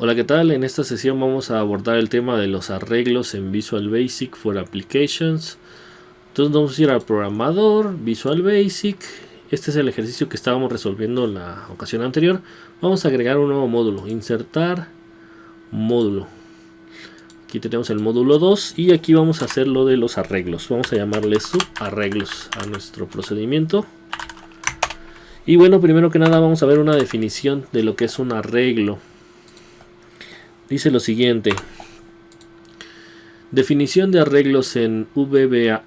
Hola, ¿qué tal? En esta sesión vamos a abordar el tema de los arreglos en Visual Basic for Applications. Entonces vamos a ir al programador, Visual Basic. Este es el ejercicio que estábamos resolviendo en la ocasión anterior. Vamos a agregar un nuevo módulo, insertar módulo. Aquí tenemos el módulo 2 y aquí vamos a hacer lo de los arreglos. Vamos a llamarle subarreglos a nuestro procedimiento. Y bueno, primero que nada vamos a ver una definición de lo que es un arreglo. Dice lo siguiente: definición de arreglos en VBA.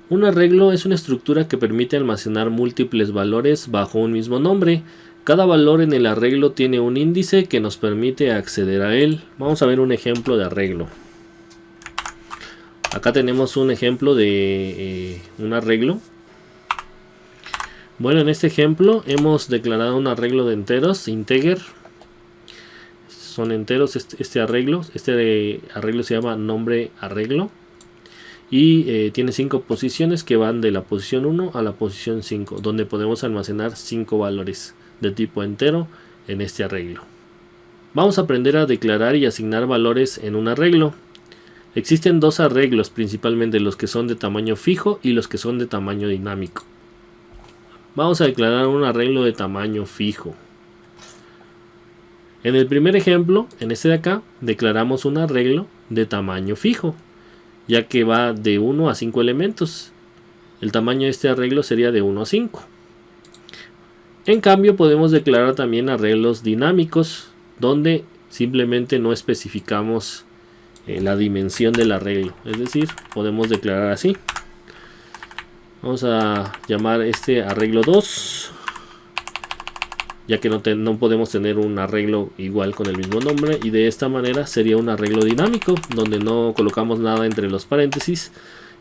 Un arreglo es una estructura que permite almacenar múltiples valores bajo un mismo nombre. Cada valor en el arreglo tiene un índice que nos permite acceder a él. Vamos a ver un ejemplo de arreglo. Acá tenemos un ejemplo de un arreglo. Bueno, en este ejemplo hemos declarado un arreglo de enteros, integer. Son enteros este arreglo se llama nombre arreglo y tiene 5 posiciones que van de la posición 1 a la posición 5, donde podemos almacenar 5 valores de tipo entero en este arreglo. Vamos a aprender a declarar y asignar valores en un arreglo. Existen dos arreglos, principalmente los que son de tamaño fijo y los que son de tamaño dinámico. Vamos a declarar un arreglo de tamaño fijo. En el primer ejemplo, en este de acá, declaramos un arreglo de tamaño fijo, ya que va de 1 a 5 elementos. El tamaño de este arreglo sería de 1 a 5. En cambio, podemos declarar también arreglos dinámicos, donde simplemente no especificamos la dimensión del arreglo. Es decir, podemos declarar así. Vamos a llamar este arreglo 2. Ya que no podemos tener un arreglo igual con el mismo nombre, y de esta manera sería un arreglo dinámico donde no colocamos nada entre los paréntesis.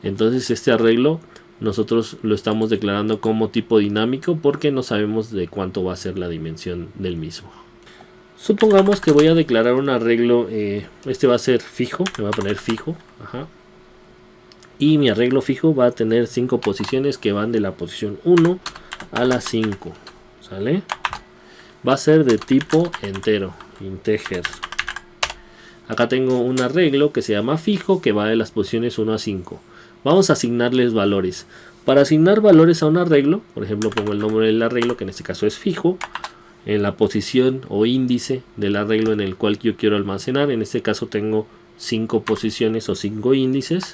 Entonces este arreglo nosotros lo estamos declarando como tipo dinámico porque no sabemos de cuánto va a ser la dimensión del mismo. Supongamos que voy a declarar un arreglo, este va a ser fijo, me voy a poner fijo, y mi arreglo fijo va a tener 5 posiciones que van de la posición 1 a la 5, ¿sale? Va a ser de tipo entero, integer. Acá tengo un arreglo que se llama fijo, que va de las posiciones 1 a 5. Vamos a asignarles valores. Para asignar valores a un arreglo, por ejemplo, pongo el nombre del arreglo, que en este caso es fijo, en la posición o índice del arreglo en el cual yo quiero almacenar. En este caso tengo 5 posiciones o 5 índices.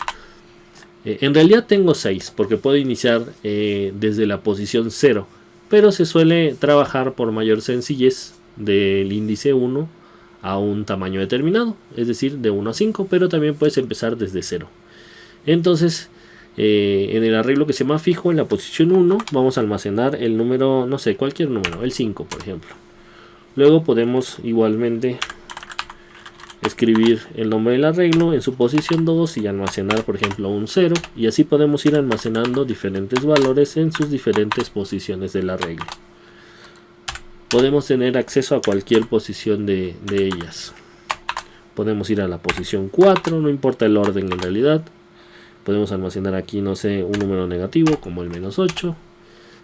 En realidad tengo 6, porque puedo iniciar desde la posición 0. Pero se suele trabajar por mayor sencillez del índice 1 a un tamaño determinado, es decir, de 1 a 5, pero también puedes empezar desde 0. Entonces, en el arreglo que se llama fijo, en la posición 1, vamos a almacenar el número, no sé, cualquier número, el 5, por ejemplo. Luego podemos igualmente escribir el nombre del arreglo en su posición 2 y almacenar, por ejemplo, un 0, y así podemos ir almacenando diferentes valores en sus diferentes posiciones del arreglo. Podemos tener acceso a cualquier posición de ellas. Podemos ir a la posición 4, no importa el orden en realidad. Podemos almacenar aquí, no sé, un número negativo como el -8.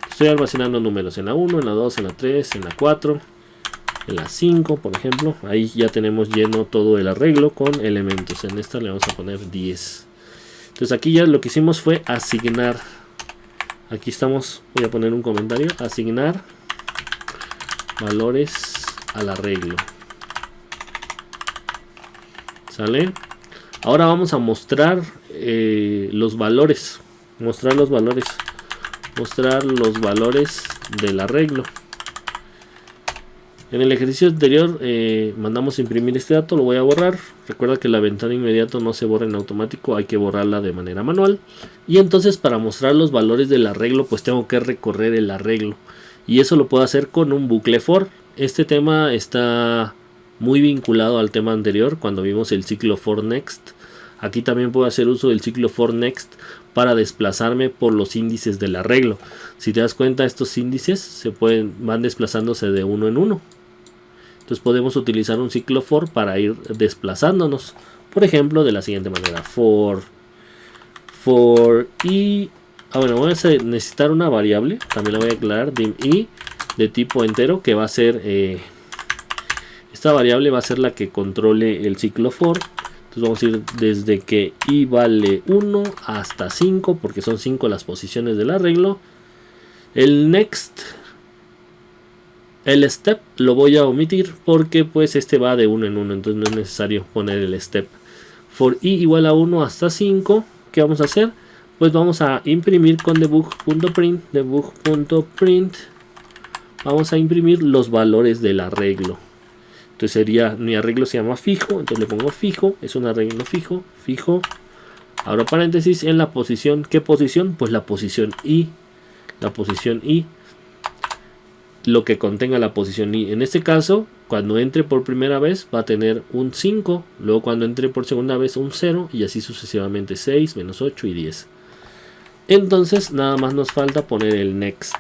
Estoy almacenando números en la 1, en la 2, en la 3, en la 4, en la 5, por ejemplo. Ahí ya tenemos lleno todo el arreglo con elementos. En esta le vamos a poner 10. Entonces aquí ya lo que hicimos fue asignar. Aquí estamos, voy a poner un comentario: asignar valores al arreglo. ¿Sale? Ahora vamos a mostrar los valores. Mostrar los valores del arreglo. En el ejercicio anterior mandamos imprimir este dato, lo voy a borrar. Recuerda que la ventana inmediato no se borra en automático, hay que borrarla de manera manual. Y entonces, para mostrar los valores del arreglo, pues tengo que recorrer el arreglo. Y eso lo puedo hacer con un bucle for. Este tema está muy vinculado al tema anterior, cuando vimos el ciclo for next. Aquí también puedo hacer uso del ciclo for next para desplazarme por los índices del arreglo. Si te das cuenta, estos índices van desplazándose de uno en uno. Entonces podemos utilizar un ciclo for para ir desplazándonos. Por ejemplo, de la siguiente manera: for y bueno, voy a necesitar una variable, también la voy a declarar dim i de tipo entero, que va a ser esta variable va a ser la que controle el ciclo for. Entonces vamos a ir desde que i vale 1 hasta 5, porque son 5 las posiciones del arreglo. El next, el step lo voy a omitir porque pues este va de 1 en 1, entonces no es necesario poner el step. For i igual a 1 hasta 5, ¿qué vamos a hacer? Pues vamos a imprimir con debug.print, vamos a imprimir los valores del arreglo. Entonces sería, mi arreglo se llama fijo, entonces le pongo fijo, es un arreglo fijo, ahora paréntesis, en la posición, ¿qué posición? Pues la posición i, lo que contenga la posición i. En este caso, cuando entre por primera vez va a tener un 5, luego cuando entre por segunda vez un 0 y así sucesivamente 6, menos 8 y 10. Entonces nada más nos falta poner el next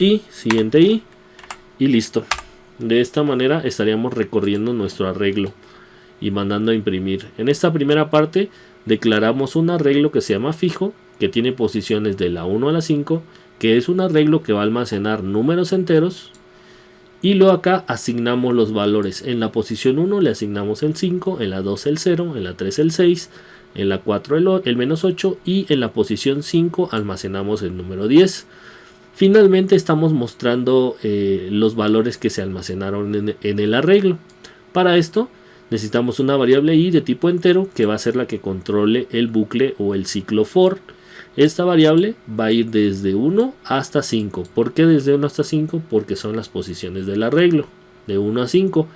i, siguiente i y listo. De esta manera estaríamos recorriendo nuestro arreglo y mandando a imprimir. En esta primera parte declaramos un arreglo que se llama fijo, que tiene posiciones de la 1 a la 5, que es un arreglo que va a almacenar números enteros. Y luego acá asignamos los valores. En la posición 1 le asignamos el 5, en la 2 el 0, en la 3 el 6, en la 4 el menos 8 y en la posición 5 almacenamos el número 10. Finalmente estamos mostrando los valores que se almacenaron en el arreglo. Para esto necesitamos una variable i de tipo entero que va a ser la que controle el bucle o el ciclo for. Esta variable va a ir desde 1 hasta 5. ¿Por qué desde 1 hasta 5? Porque son las posiciones del arreglo, de 1 a 5.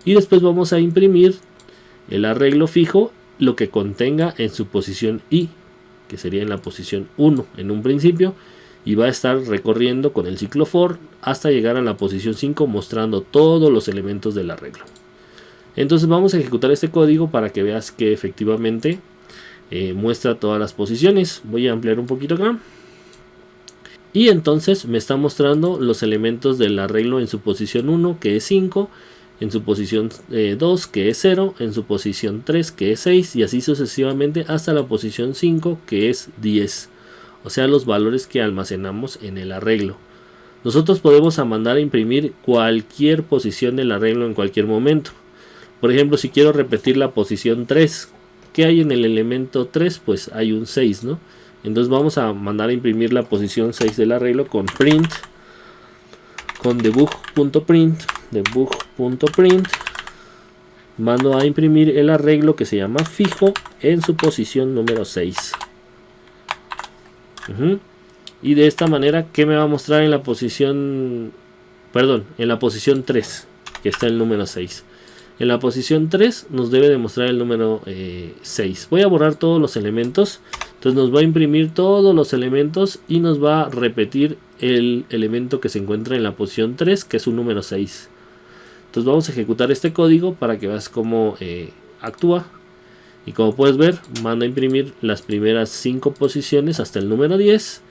Y después vamos a imprimir el arreglo fijo, lo que contenga en su posición i, que sería en la posición 1 en un principio, y va a estar recorriendo con el ciclo for hasta llegar a la posición 5 mostrando todos los elementos del arreglo. Entonces vamos a ejecutar este código para que veas que efectivamente muestra todas las posiciones. Voy a ampliar un poquito acá. Y entonces me está mostrando los elementos del arreglo en su posición 1, que es 5, en su posición 2, que es 0, en su posición 3, que es 6, y así sucesivamente hasta la posición 5, que es 10. O sea, los valores que almacenamos en el arreglo. Nosotros podemos mandar a imprimir cualquier posición del arreglo en cualquier momento. Por ejemplo, si quiero repetir la posición 3, ¿qué hay en el elemento 3? Pues hay un 6, ¿no? Entonces vamos a mandar a imprimir la posición 6 del arreglo con print, con debug.print, mando a imprimir el arreglo que se llama fijo en su posición número 6. Y de esta manera, ¿qué me va a mostrar en la posición, en la posición 3, que está el número 6? En la posición 3 nos debe demostrar el número 6. Voy a borrar todos los elementos. Entonces nos va a imprimir todos los elementos y nos va a repetir el elemento que se encuentra en la posición 3, que es un número 6. Entonces vamos a ejecutar este código para que veas cómo actúa. Y como puedes ver, manda a imprimir las primeras 5 posiciones hasta el número 10.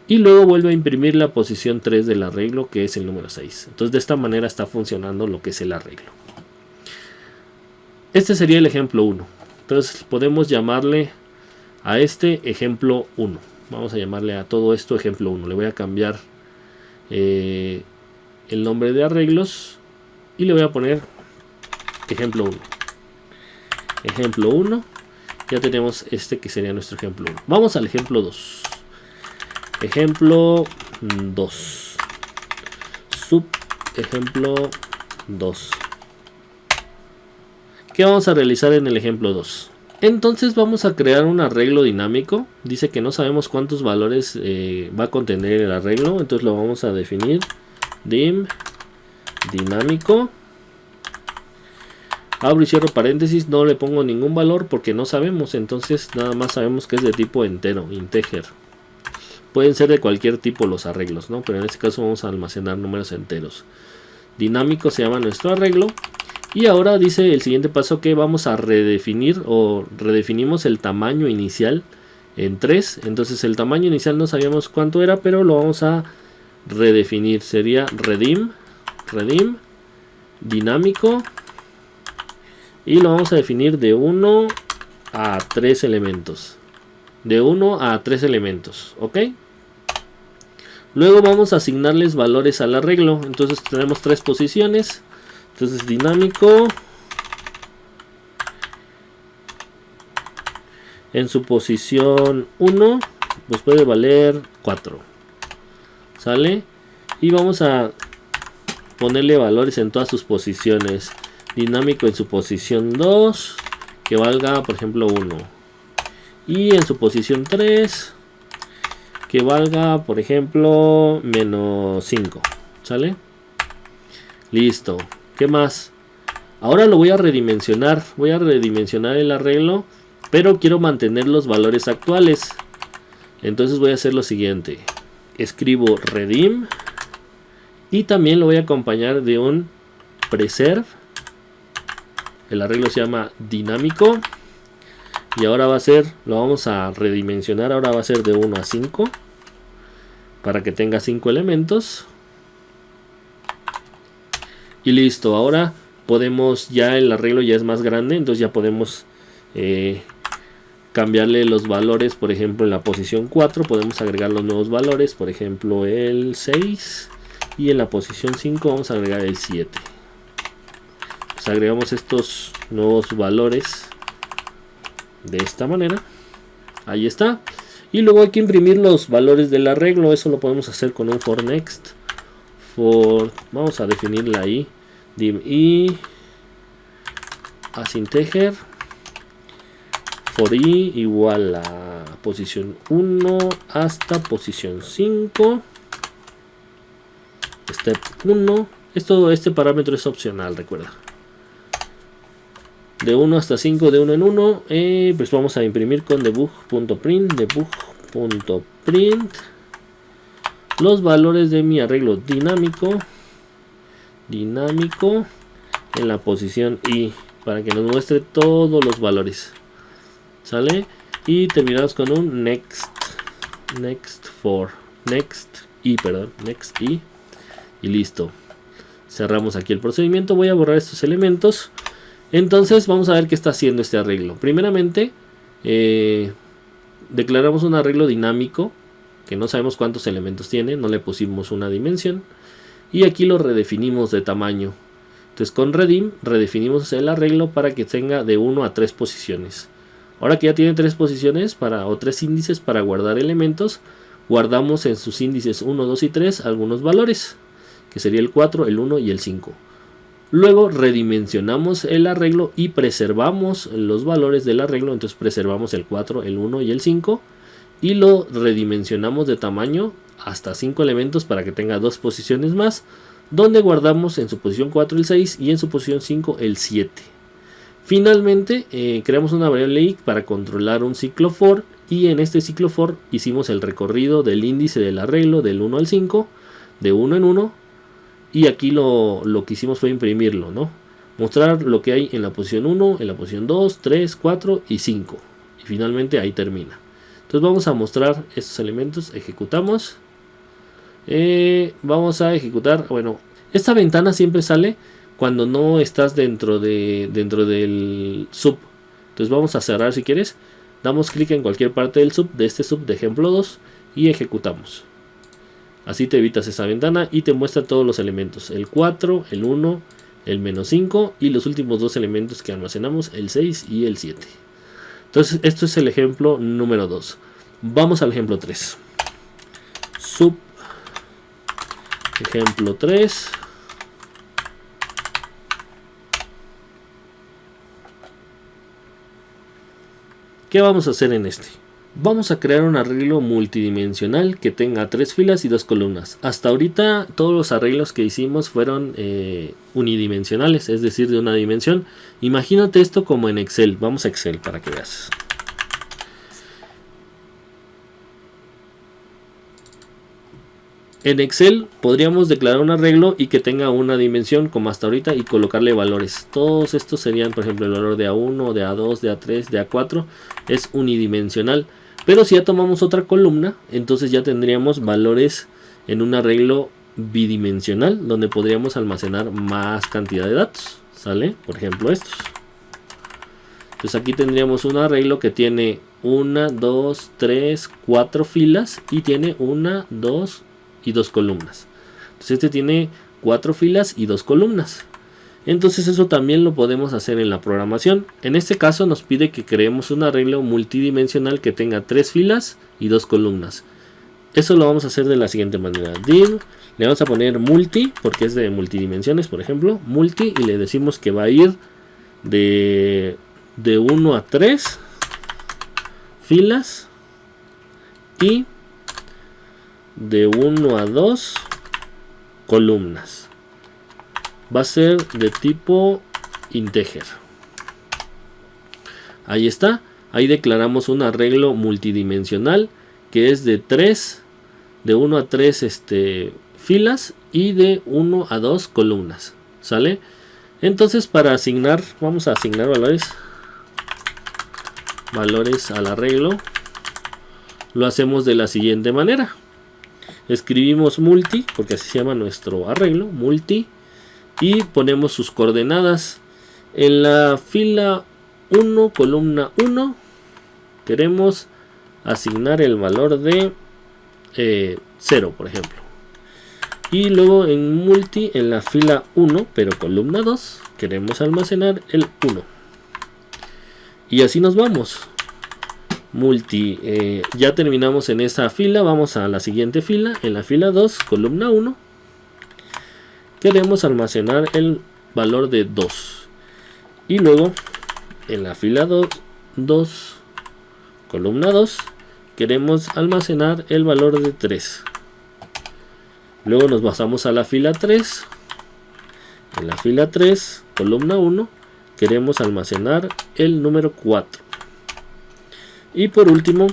Y luego vuelve a imprimir la posición 3 del arreglo, que es el número 6. Entonces de esta manera está funcionando lo que es el arreglo. Este sería el ejemplo 1. Entonces podemos llamarle a este ejemplo 1. Vamos a llamarle a todo esto ejemplo 1. Le voy a cambiar el nombre de arreglos y le voy a poner ejemplo 1. Ejemplo 1. Ya tenemos este que sería nuestro ejemplo 1. Vamos al ejemplo 2. Ejemplo 2. Subejemplo 2. ¿Qué vamos a realizar en el ejemplo 2? Entonces vamos a crear un arreglo dinámico. Dice que no sabemos cuántos valores va a contener el arreglo. Entonces lo vamos a definir. Dim dinámico. Abro y cierro paréntesis. No le pongo ningún valor porque no sabemos. Entonces nada más sabemos que es de tipo entero, integer. Pueden ser de cualquier tipo los arreglos, ¿no? Pero en este caso vamos a almacenar números enteros. Dinámico se llama nuestro arreglo. Y ahora dice el siguiente paso que vamos a redefinir o redefinimos el tamaño inicial en 3. Entonces el tamaño inicial no sabíamos cuánto era, pero lo vamos a redefinir. Sería redim dinámico. Y lo vamos a definir de 1 a 3 elementos. De 1 a 3 elementos, ¿ok? Luego vamos a asignarles valores al arreglo. Entonces tenemos 3 posiciones. Entonces dinámico en su posición 1 pues puede valer 4. ¿Sale? Y vamos a ponerle valores en todas sus posiciones. Dinámico en su posición 2 que valga por ejemplo 1. Y en su posición 3 que valga por ejemplo menos 5. ¿Sale? Listo. ¿Qué más? Ahora lo voy a redimensionar. Voy a redimensionar el arreglo, pero quiero mantener los valores actuales. Entonces voy a hacer lo siguiente. Escribo redim y también lo voy a acompañar de un preserve. El arreglo se llama dinámico y ahora va a ser, lo vamos a redimensionar, ahora va a ser de 1 a 5 para que tenga 5 elementos. Y listo, ahora podemos, ya el arreglo ya es más grande, entonces ya podemos cambiarle los valores. Por ejemplo, en la posición 4 podemos agregar los nuevos valores, por ejemplo el 6, y en la posición 5 vamos a agregar el 7. Pues agregamos estos nuevos valores de esta manera. Ahí está. Y luego hay que imprimir los valores del arreglo. Eso lo podemos hacer con un for next. Vamos a definirla ahí. Div i as integer for i igual a posición 1 hasta posición 5. Step 1. Este parámetro es opcional, recuerda. De 1 hasta 5, de 1 en 1. Pues vamos a imprimir con debug.print. Debug.print los valores de mi arreglo dinámico en la posición i para que nos muestre todos los valores. ¿Sale? Y terminamos con un next i y listo. Cerramos aquí el procedimiento. Voy a borrar estos elementos. Entonces vamos a ver qué está haciendo este arreglo. Primeramente declaramos un arreglo dinámico que no sabemos cuántos elementos tiene, no le pusimos una dimensión, y aquí lo redefinimos de tamaño. Entonces con redim redefinimos el arreglo para que tenga de 1 a 3 posiciones. Ahora que ya tiene 3 posiciones o 3 índices para guardar elementos, guardamos en sus índices 1, 2 y 3 algunos valores, que sería el 4, el 1 y el 5. Luego redimensionamos el arreglo y preservamos los valores del arreglo. Entonces preservamos el 4, el 1 y el 5 y lo redimensionamos de tamaño hasta 5 elementos para que tenga 2 posiciones más, donde guardamos en su posición 4 el 6 y en su posición 5 el 7. Finalmente creamos una variable i para controlar un ciclo for, y en este ciclo for hicimos el recorrido del índice del arreglo del 1 al 5, de 1 en 1, y aquí lo que hicimos fue imprimirlo, ¿no? Mostrar lo que hay en la posición 1, en la posición 2, 3, 4 y 5, y finalmente ahí termina. Entonces vamos a mostrar estos elementos, ejecutamos, vamos a ejecutar. Bueno, esta ventana siempre sale cuando no estás dentro del sub. Entonces vamos a cerrar si quieres, damos clic en cualquier parte del sub, de este sub de ejemplo 2, y ejecutamos. Así te evitas esa ventana y te muestra todos los elementos, el 4, el 1, el menos 5 y los últimos 2 elementos que almacenamos, el 6 y el 7. Entonces esto es el ejemplo número 2. Vamos al ejemplo 3. Sub ejemplo 3. ¿Qué vamos a hacer en este? Vamos a crear un arreglo multidimensional que tenga 3 filas y 2 columnas. Hasta ahorita todos los arreglos que hicimos fueron unidimensionales, es decir, de una dimensión. Imagínate esto como en Excel. Vamos a Excel para que veas. En Excel podríamos declarar un arreglo y que tenga una dimensión como hasta ahorita y colocarle valores. Todos estos serían, por ejemplo, el valor de A1, de A2, de A3, de A4. Es unidimensional. Pero si ya tomamos otra columna, entonces ya tendríamos valores en un arreglo bidimensional, donde podríamos almacenar más cantidad de datos. ¿Sale? Por ejemplo, estos. Entonces aquí tendríamos un arreglo que tiene 1, 2, 3, 4 filas y tiene 1, 2 y 2 columnas. Entonces este tiene 4 filas y 2 columnas. Entonces eso también lo podemos hacer en la programación. En este caso nos pide que creemos un arreglo multidimensional que tenga 3 filas y 2 columnas. Eso lo vamos a hacer de la siguiente manera. Div, le vamos a poner multi, porque es de multidimensiones, por ejemplo. Multi, y le decimos que va a ir de 1 a 3 filas y de 1 a 2 columnas. Va a ser de tipo integer. Ahí está. Ahí declaramos un arreglo multidimensional que es de 1 a 3 filas y de 1 a 2 columnas. ¿Sale? Entonces para asignar, vamos a asignar valores al arreglo. Lo hacemos de la siguiente manera. Escribimos multi, porque así se llama nuestro arreglo, multi, y ponemos sus coordenadas. En la fila 1, columna 1, queremos asignar el valor de 0, por ejemplo. Y luego en multi, en la fila 1, pero columna 2, queremos almacenar el 1. Y así nos vamos. Multi, ya terminamos en esa fila, vamos a la siguiente fila. En la fila 2, columna 1, queremos almacenar el valor de 2. Y luego en la fila 2, columna 2, queremos almacenar el valor de 3. Luego nos pasamos a la fila 3. En la fila 3, columna 1, queremos almacenar el número 4. Y por último,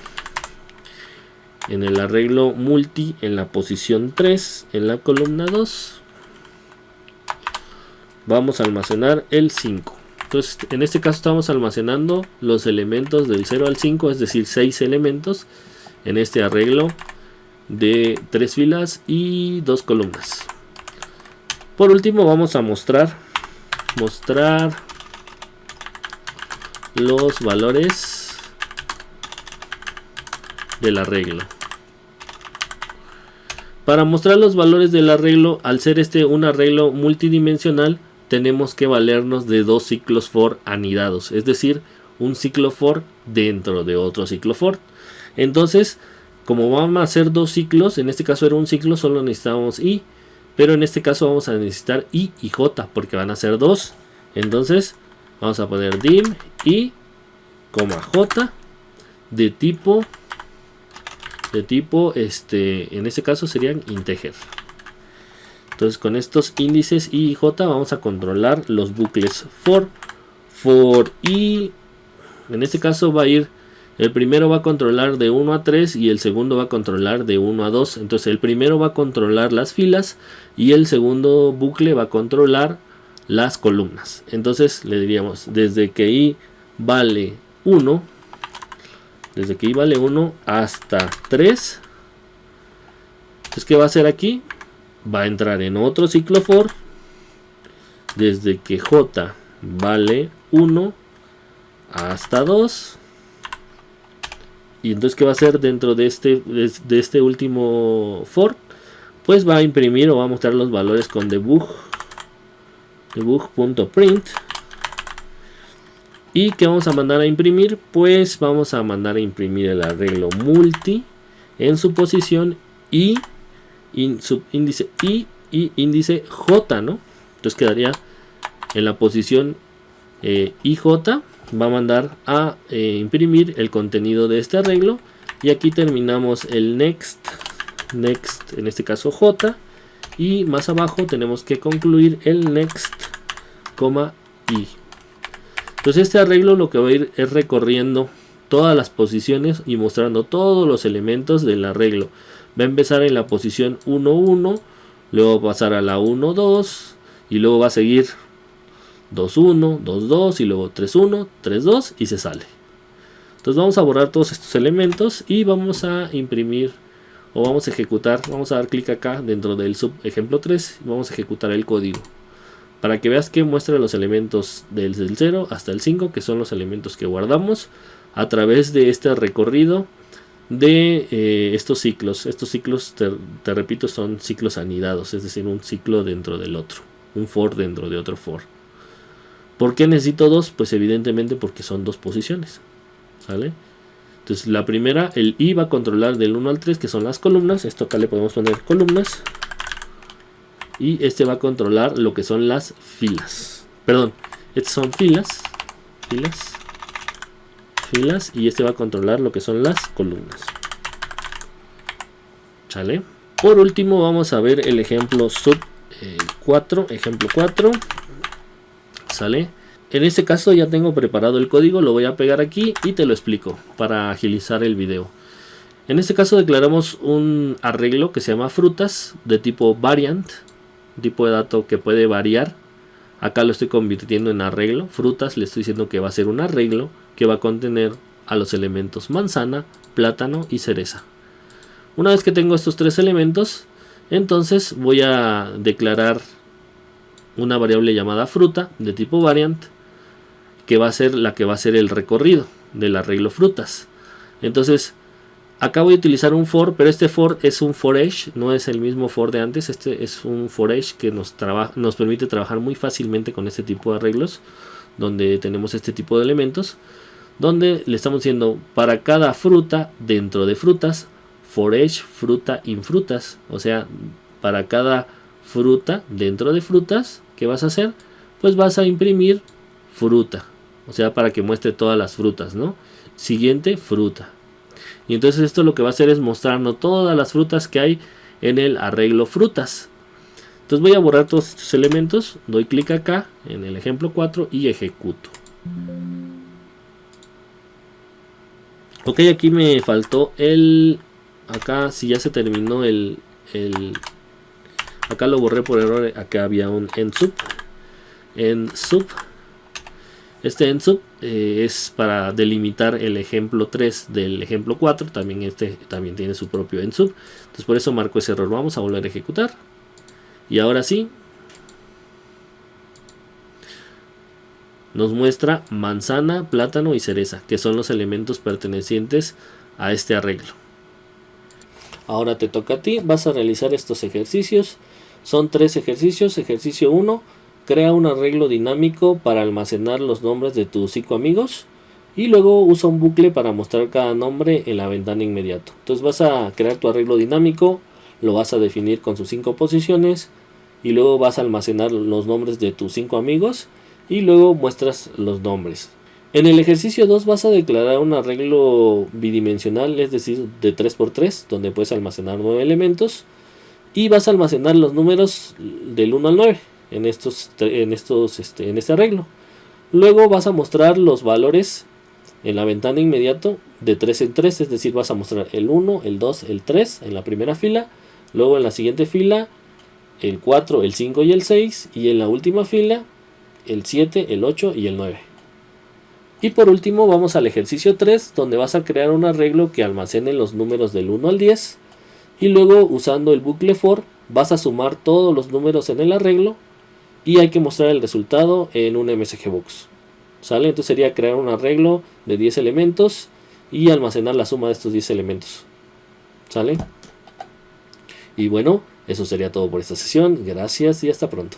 en el arreglo multi, en la posición 3, en la columna 2, vamos a almacenar el 5. Entonces en este caso estamos almacenando los elementos del 0 al 5, es decir 6 elementos en este arreglo de 3 filas y 2 columnas. Por último vamos a mostrar los valores del arreglo. Para mostrar los valores del arreglo, al ser un arreglo multidimensional, tenemos que valernos de 2 ciclos for anidados, es decir, un ciclo for dentro de otro ciclo for. Entonces, como vamos a hacer 2 ciclos, en este caso era un ciclo, solo necesitábamos i, pero en este caso vamos a necesitar i y j, porque van a ser 2. Entonces, vamos a poner dim i, j, de tipo, en este caso serían integer. Entonces con estos índices i y j vamos a controlar los bucles for i. En este caso va a ir, el primero va a controlar de 1 a 3 y el segundo va a controlar de 1 a 2. Entonces el primero va a controlar las filas y el segundo bucle va a controlar las columnas. Entonces le diríamos desde que i vale 1, hasta 3. Entonces ¿qué va a hacer aquí? Va a entrar en otro ciclo for desde que j vale 1 hasta 2. Y entonces ¿qué va a hacer dentro de este último for? Pues va a imprimir o va a mostrar los valores con debug.print. ¿Y qué vamos a mandar a imprimir? Pues vamos a mandar a imprimir el arreglo multi en su posición y subíndice i y índice j, ¿no? Entonces quedaría en la posición ij, va a mandar a imprimir el contenido de este arreglo. Y aquí terminamos el next, en este caso j, y más abajo tenemos que concluir el next, i. Entonces este arreglo lo que va a ir es recorriendo todas las posiciones y mostrando todos los elementos del arreglo. Va a empezar en la posición 1, 1, luego va a pasar a la 1, 2 y luego va a seguir 2, 1, 2, 2 y luego 3, 1, 3, 2 y se sale. Entonces vamos a borrar todos estos elementos y vamos a imprimir o vamos a ejecutar. Vamos a dar clic acá dentro del subejemplo 3 y vamos a ejecutar el código. Para que veas que muestra los elementos del 0 hasta el 5, que son los elementos que guardamos a través de este recorrido de estos ciclos. Estos ciclos, te repito, son ciclos anidados, es decir, un ciclo dentro del otro, un for dentro de otro for. ¿Por qué necesito 2? Pues evidentemente porque son 2 posiciones. ¿Sale? Entonces la primera, el I va a controlar del 1 al 3, que son las columnas. Esto acá le podemos poner columnas. Y este va a controlar lo que son las filas. Perdón, estas son filas. Filas. Y este va a controlar lo que son las columnas. ¿Sale? Por último vamos a ver el ejemplo sub 4. Ejemplo 4. ¿Sale? En este caso ya tengo preparado el código. Lo voy a pegar aquí y te lo explico para agilizar el video. En este caso declaramos un arreglo que se llama frutas de tipo variant. Tipo de dato que puede variar. Acá lo estoy convirtiendo en arreglo. Frutas, le estoy diciendo que va a ser un arreglo que va a contener a los elementos manzana, plátano y cereza. Una vez que tengo estos 3 elementos, entonces voy a declarar una variable llamada fruta de tipo variant, que va a ser la que va a ser el recorrido del arreglo frutas. Entonces acá voy a utilizar un for, pero este for es un for each, no es el mismo for de antes. Este es un for each que nos permite trabajar muy fácilmente con este tipo de arreglos, donde tenemos este tipo de elementos, donde le estamos diciendo para cada fruta dentro de frutas, for each fruta in frutas. O sea, para cada fruta dentro de frutas, ¿qué vas a hacer? Pues vas a imprimir fruta, o sea, para que muestre todas las frutas, ¿no? Siguiente, fruta. Y entonces esto lo que va a hacer es mostrarnos todas las frutas que hay en el arreglo frutas. Entonces voy a borrar todos estos elementos, doy clic acá en el ejemplo 4 y ejecuto. Ok, aquí me faltó acá si ya se terminó acá lo borré por error. Acá había un endsub. Este endsub es para delimitar el ejemplo 3 del ejemplo 4. También este también tiene su propio endsub. Entonces por eso marco ese error. Vamos a volver a ejecutar. Y ahora sí, nos muestra manzana, plátano y cereza, que son los elementos pertenecientes a este arreglo. Ahora te toca a ti, vas a realizar estos ejercicios. Son 3 ejercicios. Ejercicio 1, crea un arreglo dinámico para almacenar los nombres de tus 5 amigos. Y luego usa un bucle para mostrar cada nombre en la ventana inmediato. Entonces vas a crear tu arreglo dinámico, lo vas a definir con sus 5 posiciones. Y luego vas a almacenar los nombres de tus 5 amigos. Y luego muestras los nombres. En el ejercicio 2 vas a declarar un arreglo bidimensional, es decir, de 3×3, donde puedes almacenar 9 elementos. Y vas a almacenar los números del 1 al 9 en este arreglo. Luego vas a mostrar los valores en la ventana inmediato de 3 en 3, es decir, vas a mostrar el 1, el 2, el 3 en la primera fila. Luego en la siguiente fila el 4, el 5 y el 6. Y en la última fila el 7, el 8 y el 9. Y por último vamos al ejercicio 3, donde vas a crear un arreglo que almacene los números del 1 al 10. Y luego usando el bucle for vas a sumar todos los números en el arreglo. Y hay que mostrar el resultado en un MSGBox. ¿Sale? Entonces sería crear un arreglo de 10 elementos y almacenar la suma de estos 10 elementos. ¿Sale? Y bueno, eso sería todo por esta sesión. Gracias y hasta pronto.